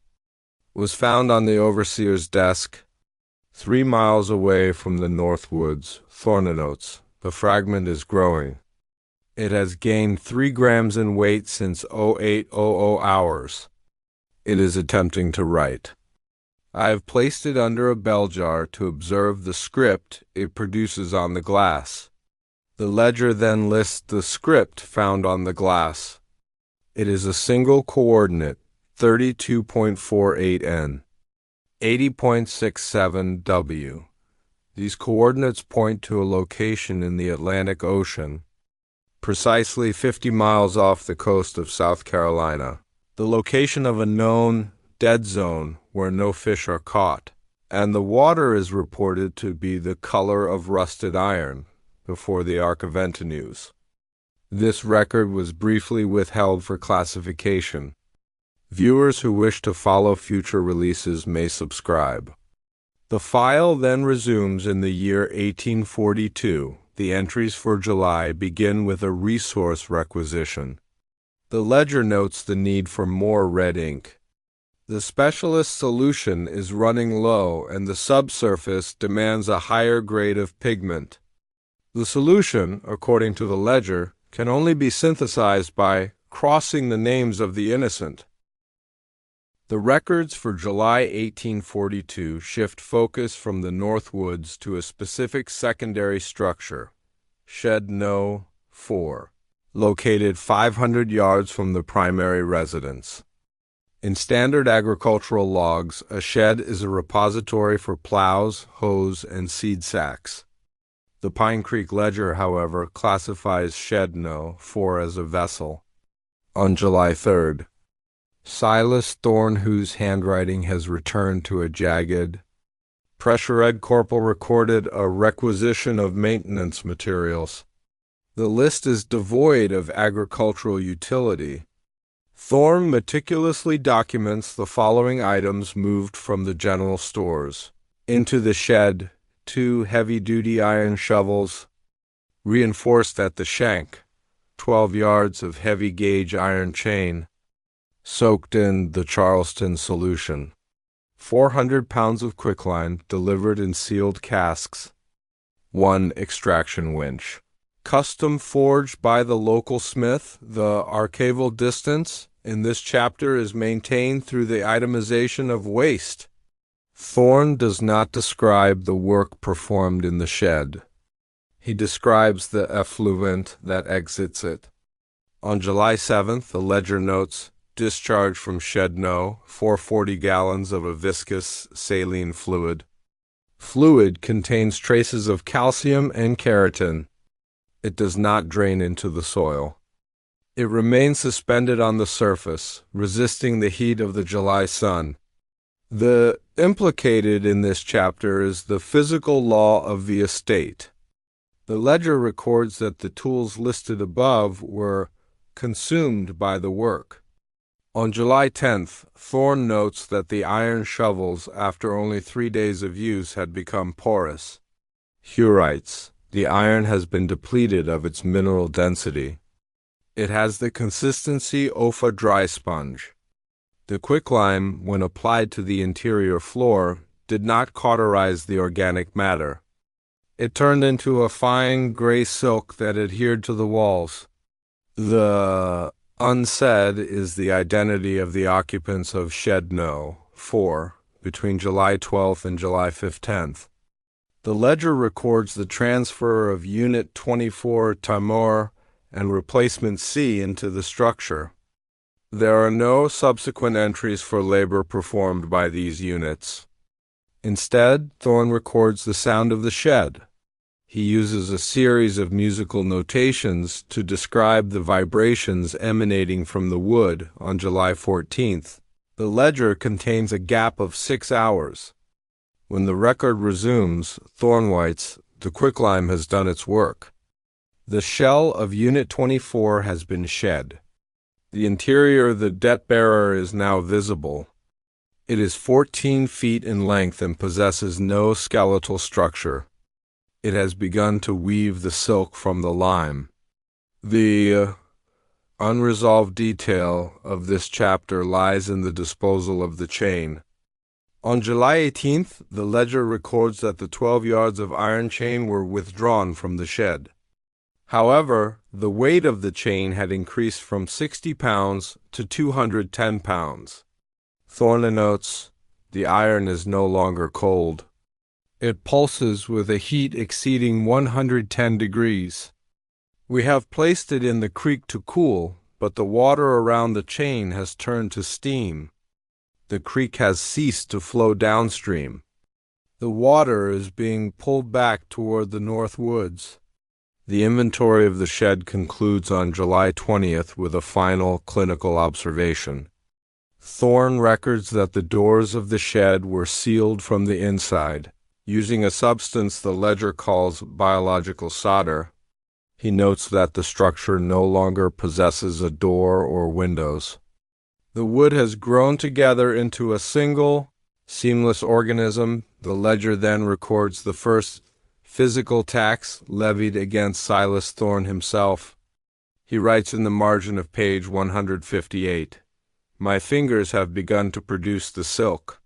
was found on the overseer's desk 3 miles away from the North Woods. Thorne notes, the fragment is growing. It has gained 3 grams in weight since 0800 hours. It is attempting to write. I have placed it under a bell jar to observe the script it produces on the glass. The ledger then lists the script found on the glass. It is a single coordinate, 32.48 N, 80.67 W. These coordinates point to a location in the Atlantic Ocean, precisely 50 miles off the coast of South Carolina, the location of a known dead zone where no fish are caught, and the water is reported to be the color of rusted iron before the Archival. This record was briefly withheld for classification. Viewers who wish to follow future releases may subscribe. The file then resumes in the year 1842. The entries for July begin with a resource requisition. The ledger notes the need for more red ink. The specialist solution is running low and the subsurface demands a higher grade of pigment. The solution, according to the ledger, can only be synthesized by crossing the names of the innocent. The records for July 1842 shift focus from the North Woods to a specific secondary structure, Shed No. 4, located 500 yards from the primary residence. In standard agricultural logs, a shed is a repository for plows, hoes, and seed sacks. The Pine Creek Ledger, however, classifies Shed No. 4 as a vessel. On July 3rd, Silas Thorne, whose handwriting has returned to a jagged pressure, Ed Corporal recorded a requisition of maintenance materials. The list is devoid of agricultural utility. Thorne meticulously documents the following items moved from the general stores into the shed: 2 heavy-duty iron shovels, reinforced at the shank, 12 yards of heavy-gauge iron chain, soaked in the Charleston Solution, 400 pounds of quicklime delivered in sealed casks, 1 extraction winch. Custom forged by the local smith. The archival distance in this chapter is maintained through the itemization of waste. Thorne does not describe the work performed in the shed. He describes the effluent that exits it. On July 7th, the ledger notes, discharge from Shed No. 440 gallons of a viscous saline fluid. Fluid contains traces of calcium and keratin. It does not drain into the soil. It remains suspended on the surface, resisting the heat of the July sun. The implicated in this chapter is the physical law of the estate. The ledger records that the tools listed above were consumed by the work. On July 10th, Thorne notes that the iron shovels, after only 3 days of use, had become porous. Hure writes, the iron has been depleted of its mineral density. It has the consistency of a dry sponge. The quicklime, when applied to the interior floor, did not cauterize the organic matter. It turned into a fine gray silk that adhered to the walls. The Unsaid is the identity of the occupants of Shed No. 4 between July 12th and July 15th. The ledger records the transfer of Unit 24 Timor and Replacement C into the structure. There are no subsequent entries for labor performed by these units. Instead, Thorne records the sound of the shed. He uses a series of musical notations to describe the vibrations emanating from the wood on July 14th. The ledger contains a gap of 6 hours. When the record resumes, Thorne writes, "The quicklime has done its work. The shell of Unit 24 has been shed. The interior of the debt-bearer is now visible. It is 14 feet in length and possesses no skeletal structure. It has begun to weave the silk from the lime." The unresolved detail of this chapter lies in the disposal of the chain. On July 18th, the ledger records that the 12 yards of iron chain were withdrawn from the shed. However, the weight of the chain had increased from 60 pounds to 210 pounds. Thorne notes, "The iron is no longer cold. It pulses with a heat exceeding 110 degrees. We have placed it in the creek to cool, but the water around the chain has turned to steam. The creek has ceased to flow downstream. The water is being pulled back toward the north woods." The inventory of the shed concludes on July 20th with a final clinical observation. Thorne records that the doors of the shed were sealed from the inside, using a substance the ledger calls biological solder. He notes that the structure no longer possesses a door or windows. The wood has grown together into a single, seamless organism. The ledger then records the first physical tax levied against Silas Thorne himself. He writes in the margin of page 158, "My fingers have begun to produce the silk.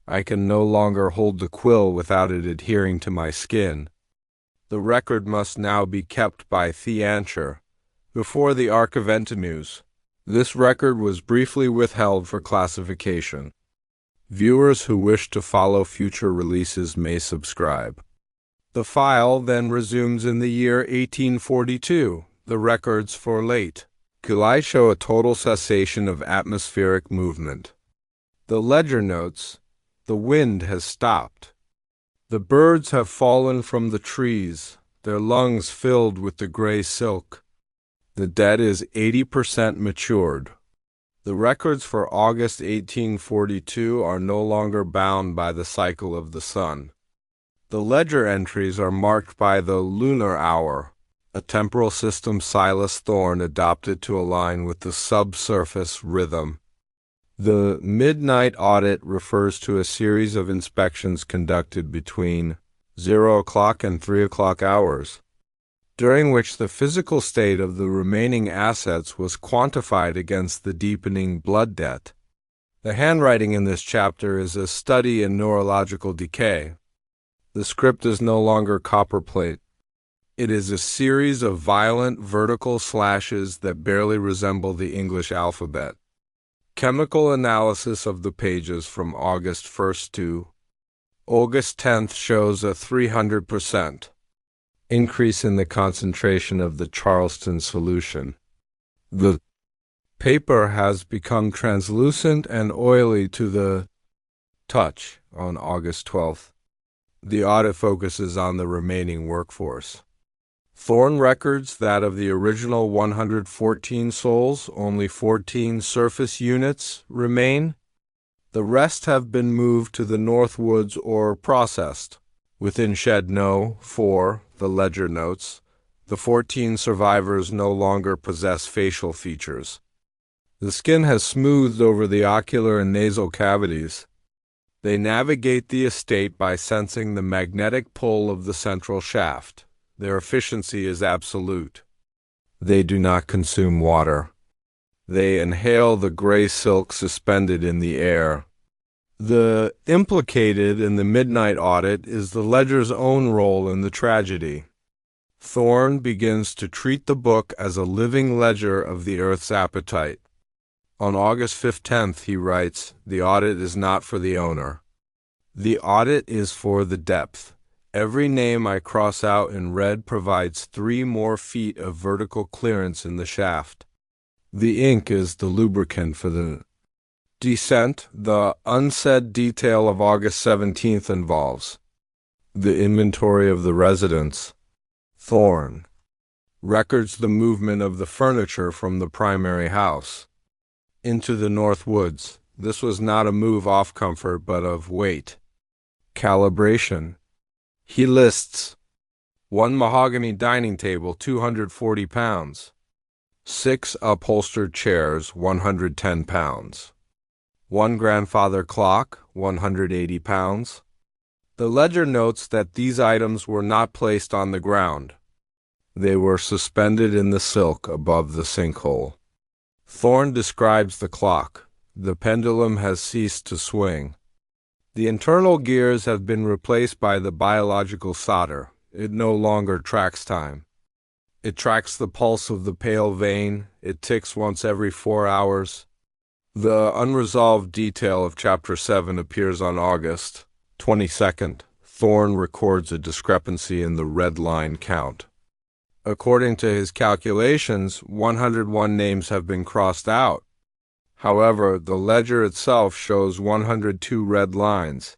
I can no longer hold the quill without it adhering to my skin." The record must now be kept by Theancher before the Archival. This record was briefly withheld for classification. Viewers who wish to follow future releases may subscribe. The file then resumes in the year 1842. The records for late July show a total cessation of atmospheric movement. The ledger notes, "The wind has stopped. The birds have fallen from the trees, their lungs filled with the gray silk. The dead is 80% matured." The records for August 1842 are no longer bound by the cycle of the sun. The ledger entries are marked by the lunar hour, a temporal system Silas Thorne adopted to align with the subsurface rhythm. The midnight audit refers to a series of inspections conducted between 0 o'clock and 3 o'clock hours, during which the physical state of the remaining assets was quantified against the deepening blood debt. The handwriting in this chapter is a study in neurological decay. The script is no longer copperplate. It is a series of violent vertical slashes that barely resemble the English alphabet. Chemical analysis of the pages from August 1st to August 10th shows a 300% increase in the concentration of the Charleston solution. The paper has become translucent and oily to the touch on August 12th. The audit focuses on the remaining workforce. Thorne records that of the original 114 souls, only 14 surface units remain. The rest have been moved to the North Woods or processed. Within Shed No. 4, the ledger notes, the 14 survivors no longer possess facial features. The skin has smoothed over the ocular and nasal cavities. They navigate the estate by sensing the magnetic pull of the central shaft. Their efficiency is absolute. They do not consume water. They inhale the gray silk suspended in the air. The implicated in the midnight audit is the ledger's own role in the tragedy. Thorne begins to treat the book as a living ledger of the earth's appetite. On August 15th, he writes, "The audit is not for the owner. The audit is for the depth. Every name I cross out in red provides 3 more feet of vertical clearance in the shaft. The ink is the lubricant for the descent." The unsaid detail of August 17th involves the inventory of the residence. Thorne records the movement of the furniture from the primary house into the North Woods. This was not a move off comfort, but of weight. Calibration. He lists 1 mahogany dining table, 240 pounds. 6 upholstered chairs, 110 pounds. 1 grandfather clock, 180 pounds. The ledger notes that these items were not placed on the ground. They were suspended in the silk above the sinkhole. Thorne describes the clock. The pendulum has ceased to swing. The internal gears have been replaced by the biological solder. It no longer tracks time. It tracks the pulse of the pale vein. It ticks once every 4 hours. The unresolved detail of Chapter 7 appears on August 22nd. Thorne records a discrepancy in the red line count. According to his calculations, 101 names have been crossed out. However, the ledger itself shows 102 red lines.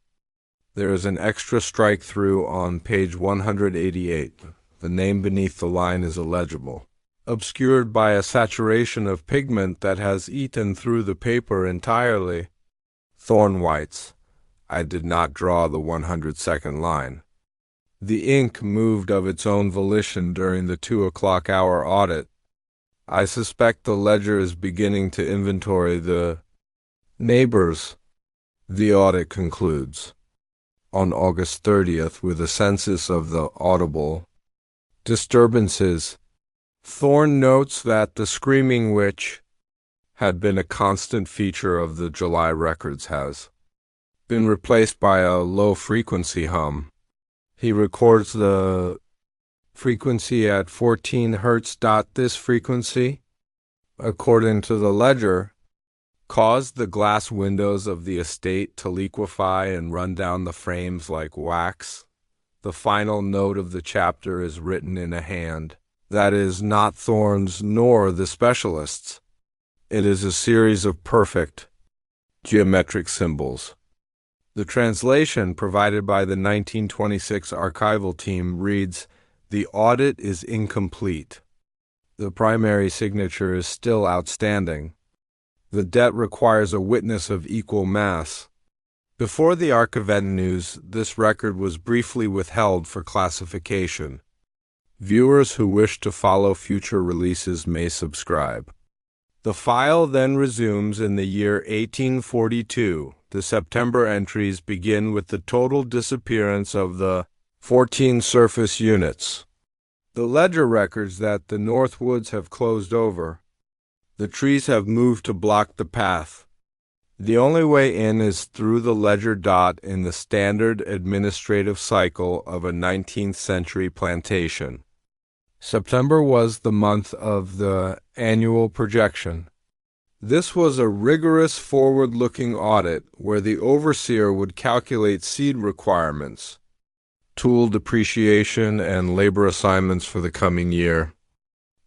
There is an extra strike-through on page 188. The name beneath the line is illegible, obscured by a saturation of pigment that has eaten through the paper entirely. Thorne writes, "I did not draw the 102nd line. The ink moved of its own volition during the 2 o'clock hour audit. I suspect the ledger is beginning to inventory the neighbors." The audit concludes on August 30th with a census of the audible disturbances. Thorne notes that the screaming, which had been a constant feature of the July records, has been replaced by a low-frequency hum. He records the frequency at 14 Hz. This frequency, according to the ledger, caused the glass windows of the estate to liquefy and run down the frames like wax. The final note of the chapter is written in a hand that is not Thorne's nor the specialist's. It is a series of perfect geometric symbols. The translation provided by the 1926 archival team reads, "The audit is incomplete. The primary signature is still outstanding. The debt requires a witness of equal mass." Before the Archival, this record was briefly withheld for classification. Viewers who wish to follow future releases may subscribe. The file then resumes in the year 1842. The September entries begin with the total disappearance of the 14 surface units. The ledger records that the North Woods have closed over. The trees have moved to block the path. The only way in is through the ledger dot in the standard administrative cycle of a 19th century plantation. September was the month of the annual projection. This was a rigorous forward-looking audit where the overseer would calculate seed requirements, tool depreciation, and labor assignments for the coming year.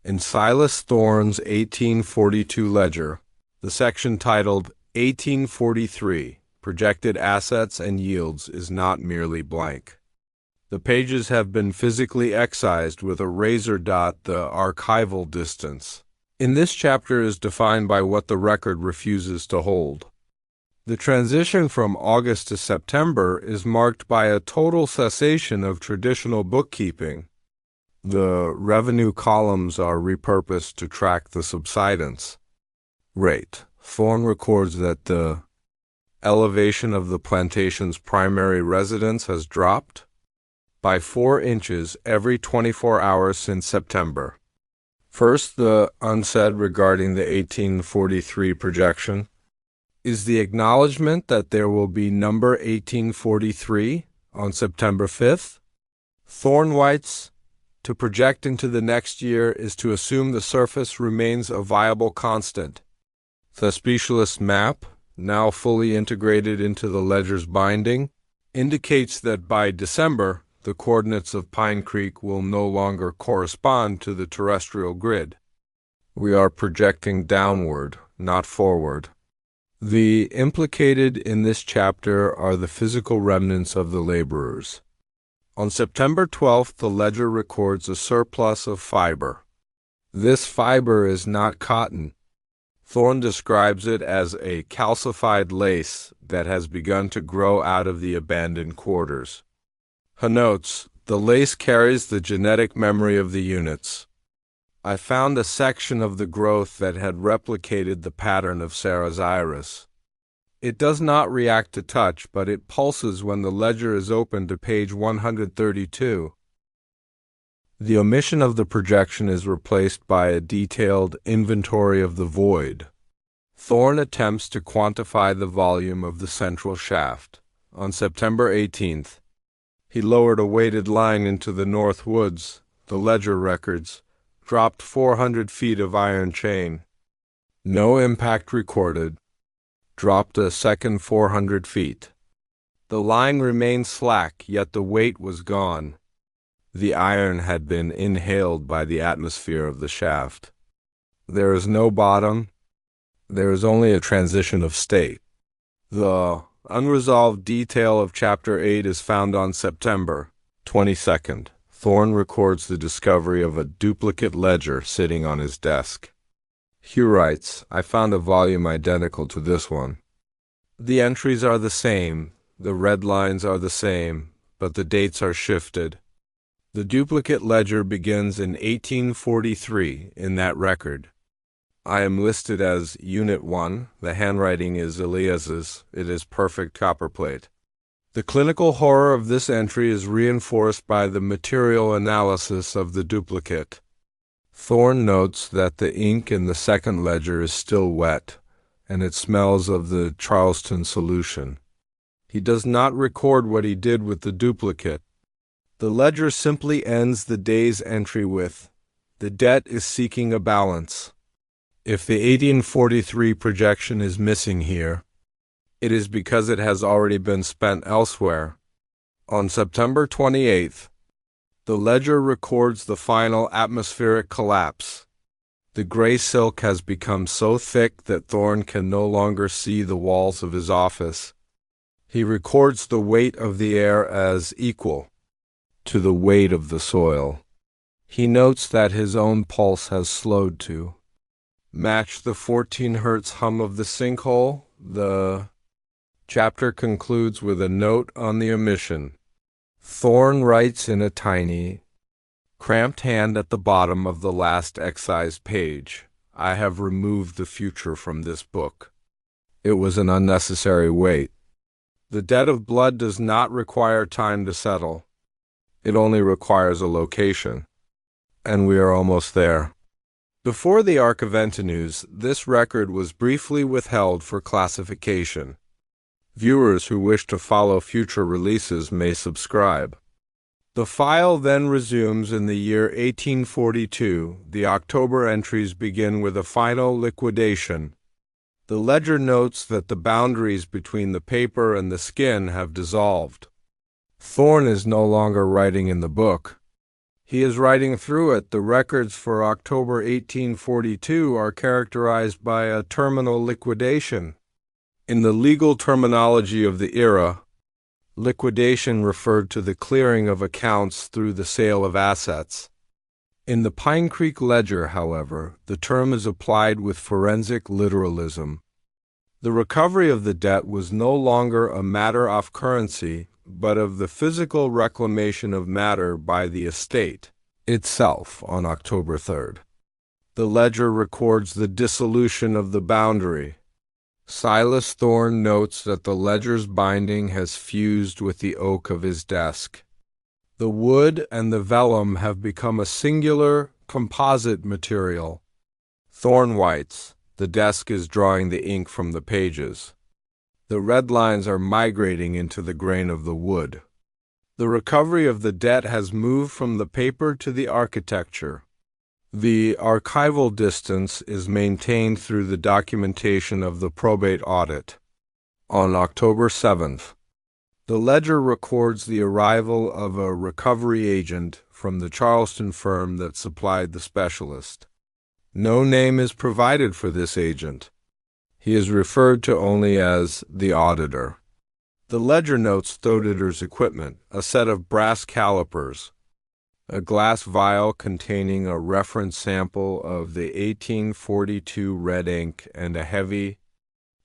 In Silas Thorne's 1842 ledger, the section titled 1843, Projected Assets and Yields, is not merely blank. The pages have been physically excised with a razor dot the archival distance. In this chapter is defined by what the record refuses to hold. The transition from August to September is marked by a total cessation of traditional bookkeeping. The revenue columns are repurposed to track the subsidence rate. Thorne records that the elevation of the plantation's primary residence has dropped by 4 inches every 24 hours since September. First, the unsaid regarding the 1843 projection is the acknowledgement that there will be number 1843 on September 5th. Thorne writes, To project into the next year is to assume the surface remains a viable constant. The specialist map, now fully integrated into the ledger's binding, indicates that by December, the coordinates of Pine Creek will no longer correspond to the terrestrial grid. We are projecting downward, not forward. The implicated in this chapter are the physical remnants of the laborers. On September 12th, the ledger records a surplus of fiber. This fiber is not cotton. Thorne describes it as a calcified lace that has begun to grow out of the abandoned quarters. He notes, the lace carries the genetic memory of the units. I found a section of the growth that had replicated the pattern of Sarah's iris. It does not react to touch, but it pulses when the ledger is opened to page 132. The omission of the projection is replaced by a detailed inventory of the void. Thorne attempts to quantify the volume of the central shaft. On September 18th, he lowered a weighted line into the North Woods. The ledger records dropped 400 feet of iron chain. No impact recorded. Dropped a second 400 feet. The line remained slack, yet the weight was gone. The iron had been inhaled by the atmosphere of the shaft. There is no bottom. There is only a transition of state. The unresolved detail of Chapter 8 is found on September 22nd. Thorne records the discovery of a duplicate ledger sitting on his desk. Hugh writes, I found a volume identical to this one. The entries are the same, the red lines are the same, but the dates are shifted. The duplicate ledger begins in 1843 in that record. I am listed as Unit 1. The handwriting is Elias's. It is perfect copperplate. The clinical horror of this entry is reinforced by the material analysis of the duplicate. Thorne notes that the ink in the second ledger is still wet, and it smells of the Charleston Solution. He does not record what he did with the duplicate. The ledger simply ends the day's entry with, the debt is seeking a balance. If the 1843 projection is missing here, it is because it has already been spent elsewhere. On September 28th, the ledger records the final atmospheric collapse. The gray silk has become so thick that Thorne can no longer see the walls of his office. He records the weight of the air as equal to the weight of the soil. He notes that his own pulse has slowed to match the 14 hertz hum of the sinkhole. The chapter concludes with a note on the omission. Thorne writes in a tiny, cramped hand at the bottom of the last excised page, I have removed the future from this book. It was an unnecessary weight. The debt of blood does not require time to settle. It only requires a location. And we are almost there. Before the Archival, this record was briefly withheld for classification. Viewers who wish to follow future releases may subscribe. The file then resumes in the year 1842. The October entries begin with a final liquidation. The ledger notes that the boundaries between the paper and the skin have dissolved. Thorne is no longer writing in the book. He is writing through it. The records for October 1842 are characterized by a terminal liquidation. In the legal terminology of the era, liquidation referred to the clearing of accounts through the sale of assets. In the Pine Creek ledger, however, the term is applied with forensic literalism. The recovery of the debt was no longer a matter of currency, but of the physical reclamation of matter by the estate itself on October 3rd. The ledger records the dissolution of the boundary. Silas Thorne notes that the ledger's binding has fused with the oak of his desk. The wood and the vellum have become a singular composite material. Thorne writes, the desk is drawing the ink from the pages. The red lines are migrating into the grain of the wood. The recovery of the debt has moved from the paper to the architecture. The archival distance is maintained through the documentation of the probate audit. On October 7th, the ledger records the arrival of a recovery agent from the Charleston firm that supplied the specialist. No name is provided for this agent. He is referred to only as the auditor. The ledger notes Thoditor's equipment, a set of brass calipers, a glass vial containing a reference sample of the 1842 red ink, and a heavy,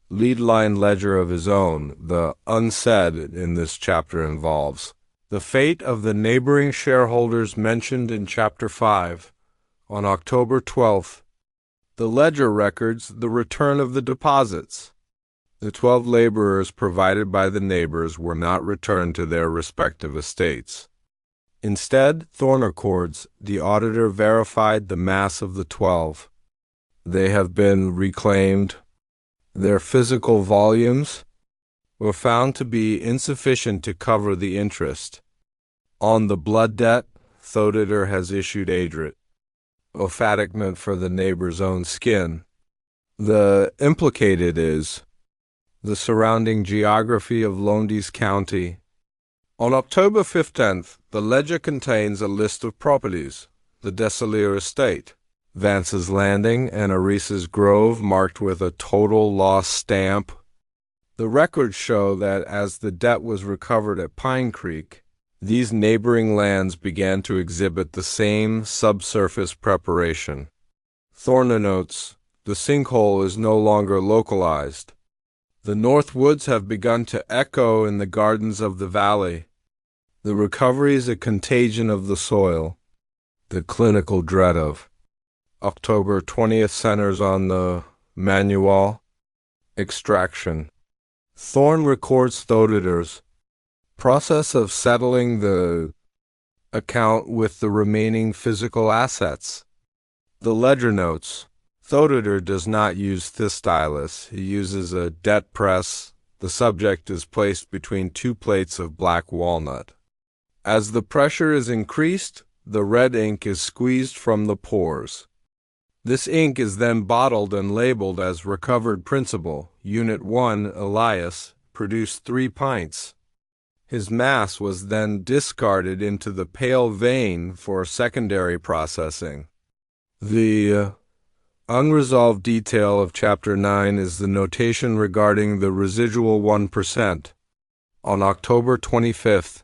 lead-line ledger of his own. The unsaid in this chapter involves the fate of the neighboring shareholders mentioned in Chapter 5. On October 12th, the ledger records the return of the deposits. The 12 laborers provided by the neighbors were not returned to their respective estates. Instead, Thorne records, the auditor verified the mass of the 12. They have been reclaimed. Their physical volumes were found to be insufficient to cover the interest. On the blood debt, Thoditor has issued agrit, a fatigment for the neighbor's own skin. The implicated is the surrounding geography of Lowndes County. On October 15th, the ledger contains a list of properties: the Desailliers estate, Vance's Landing, and Arisa's Grove, marked with a total loss stamp. The records show that as the debt was recovered at Pine Creek, these neighboring lands began to exhibit the same subsurface preparation. Thorne notes, the sinkhole is no longer localized. The north woods have begun to echo in the gardens of the valley. The recovery is a contagion of the soil, the clinical dread of. October 20th centers on the manual extraction. Thorne records Thoditor's process of settling the account with the remaining physical assets. The ledger notes, Thoditor does not use stylus. He uses a debt press. The subject is placed between 2 plates of black walnut. As the pressure is increased, the red ink is squeezed from the pores. This ink is then bottled and labeled as recovered principal. Unit 1, Elias, produced 3 pints. His mass was then discarded into the pale vein for secondary processing. The unresolved detail of Chapter 9 is the notation regarding the residual 1%. On October 25th,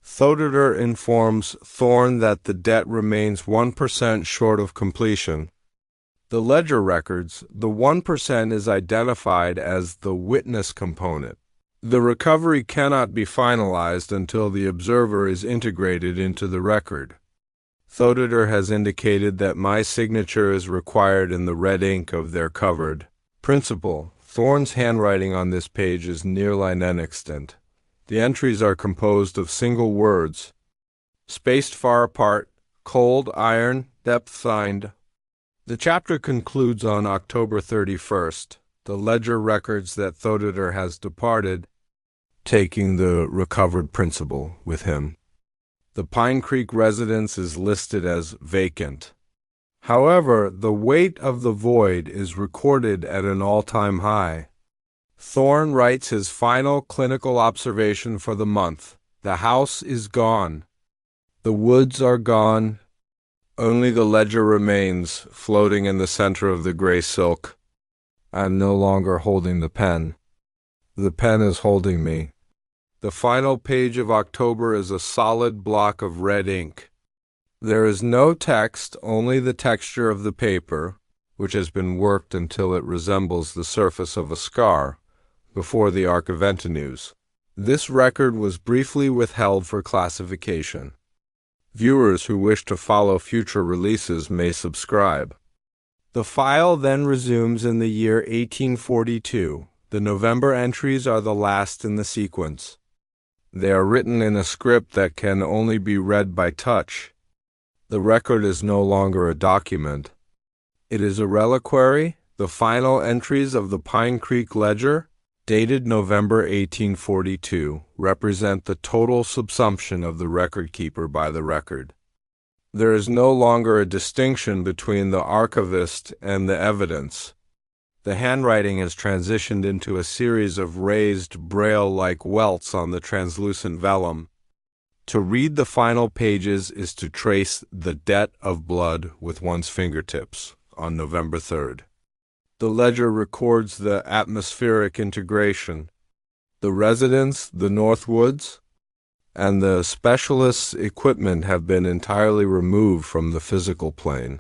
Thoditor informs Thorne that the debt remains 1% short of completion. The ledger records, the 1% is identified as the witness component. The recovery cannot be finalized until the observer is integrated into the record. Thoditor has indicated that my signature is required in the red ink of their covered principal. Thorne's handwriting on this page is nearly inextant. The entries are composed of single words, spaced far apart, cold iron, depth signed. The chapter concludes on October 31st. The ledger records that Thoditor has departed, taking the recovered principal with him. The Pine Creek residence is listed as vacant. However, the weight of the void is recorded at an all-time high. Thorne writes his final clinical observation for the month. The house is gone. The woods are gone. Only the ledger remains, floating in the center of the gray silk. I am no longer holding the pen. The pen is holding me. The final page of October is a solid block of red ink. There is no text, only the texture of the paper, which has been worked until it resembles the surface of a scar, before the archiventinus. This record was briefly withheld for classification. Viewers who wish to follow future releases may subscribe. The file then resumes in the year 1842. The November entries are the last in the sequence. They are written in a script that can only be read by touch. The record is no longer a document. It is a reliquary, the final entries of the Pine Creek ledger, dated November 1842, represent the total subsumption of the record keeper by the record. There is no longer a distinction between the archivist and the evidence. The handwriting has transitioned into a series of raised braille-like welts on the translucent vellum. To read the final pages is to trace the debt of blood with one's fingertips on November 3rd. The ledger records the atmospheric integration. The residents, the Northwoods, and the specialists' equipment have been entirely removed from the physical plane.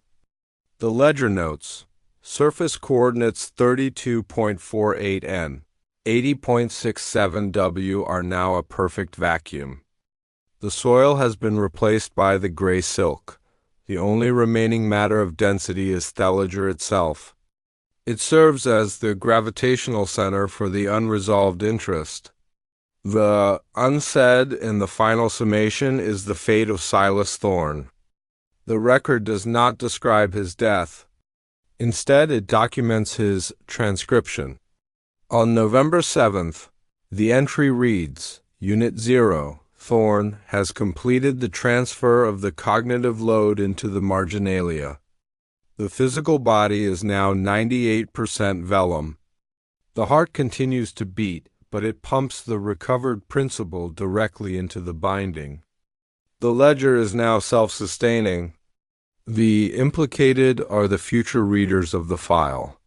The ledger notes, surface coordinates 32.48 N, 80.67 W are now a perfect vacuum. The soil has been replaced by the gray silk. The only remaining matter of density is Theliger itself. It serves as the gravitational center for the unresolved interest. The unsaid in the final summation is the fate of Silas Thorne. The record does not describe his death. Instead, it documents his transcription. On November 7th, the entry reads, Unit 0, Thorne has completed the transfer of the cognitive load into the marginalia. The physical body is now 98% vellum. The heart continues to beat, but it pumps the recovered principle directly into the binding. The ledger is now self-sustaining. The implicated are the future readers of the file.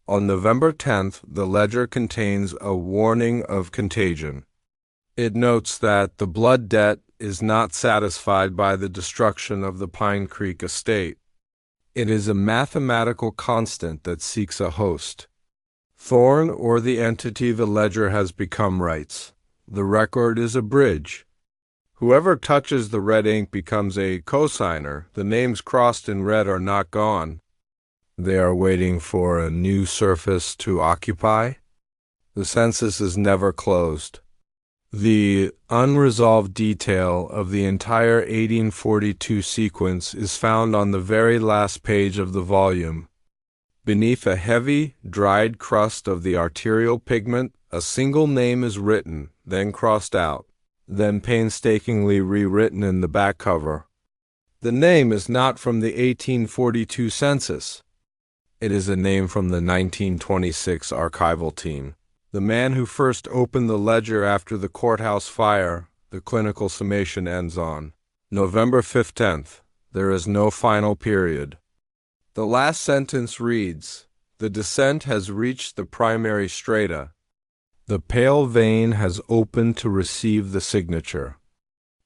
On November 10th, the ledger contains a warning of contagion. It notes that the blood debt is not satisfied by the destruction of the Pine Creek estate. It is a mathematical constant that seeks a host. Thorne, or the entity the ledger has become, writes, the record is a bridge. Whoever touches the red ink becomes a cosigner. The names crossed in red are not gone. They are waiting for a new surface to occupy. The census is never closed. The unresolved detail of the entire 1842 sequence is found on the very last page of the volume. Beneath a heavy, dried crust of the arterial pigment, a single name is written, then crossed out, then painstakingly rewritten in the back cover. The name is not from the 1842 census. It is a name from the 1926 archival team. The man who first opened the ledger after the courthouse fire, the clinical summation ends on November 15th. There is no final period. The last sentence reads, the descent has reached the primary strata. The pale vein has opened to receive the signature.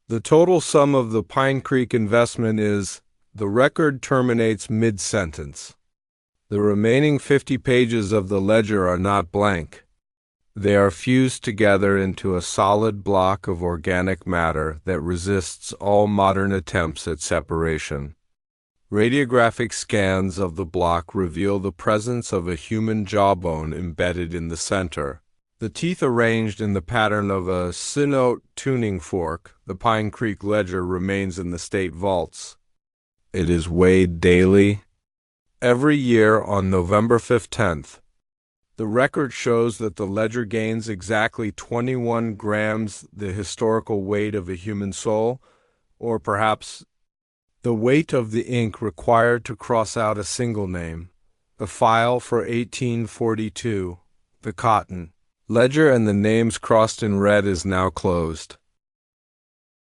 The total sum of the Pine Creek investment is, the record terminates mid-sentence. The remaining 50 pages of the ledger are not blank. They are fused together into a solid block of organic matter that resists all modern attempts at separation. Radiographic scans of the block reveal the presence of a human jawbone embedded in the center. The teeth arranged in the pattern of a synote tuning fork. The Pine Creek ledger remains in the state vaults. It is weighed daily. Every year on November 15th, the record shows that the ledger gains exactly 21 grams, the historical weight of a human soul, or perhaps the weight of the ink required to cross out a single name. The file for 1842, the cotton ledger and the names crossed in red is now closed.